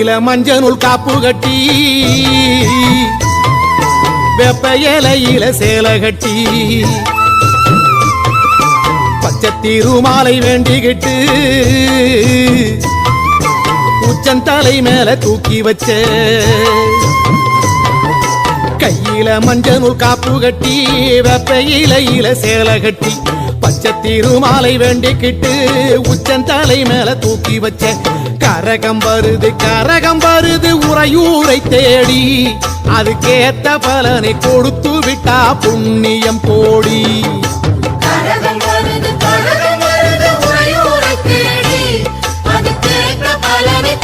கையில மஞ்சள் காப்பு கட்டி வெப்ப இலையில சேலை கட்டி பச்சை திருமாலை வேண்டிக்கிட்டு உச்சந்தலை மேல தூக்கி வச்ச கையில மஞ்சள் காப்பு கட்டி வெப்ப இலையில சேலை கட்டி பச்சை திருமாலை வேண்டிக்கிட்டு உச்சந்தலை மேல தூக்கி வச்ச கரகம் வருது உறையூரை தேடி அதுக்கேத்த பலனை கொடுத்து விட்டா புண்ணியம் கோடி கரகம் வருது உறையூரை தேடி அதுக்கேத்த பலனை